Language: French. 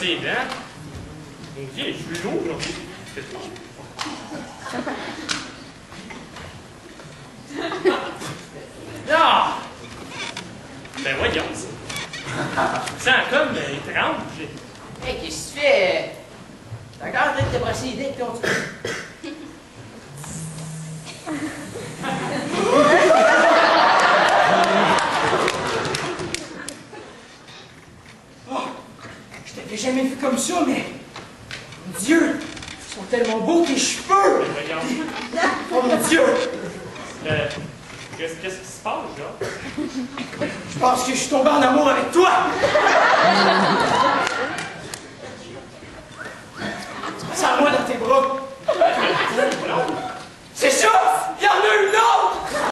brosser les dents. Mon Dieu, les cheveux lourds aujourd'hui. Ah! Ben voyons ça. Je me sens comme étrange. Hey, qu'est-ce que tu fais? T'es encore en train de te brosser les dents avec ton truc. Oh, je t'avais jamais vu comme ça, mais... Mon Dieu! Ils sont tellement beaux tes cheveux! Ben voyons. Oh mon Dieu! Qu'est-ce qui se passe, là? Je pense que je suis tombé en amour avec toi! C'est à moi de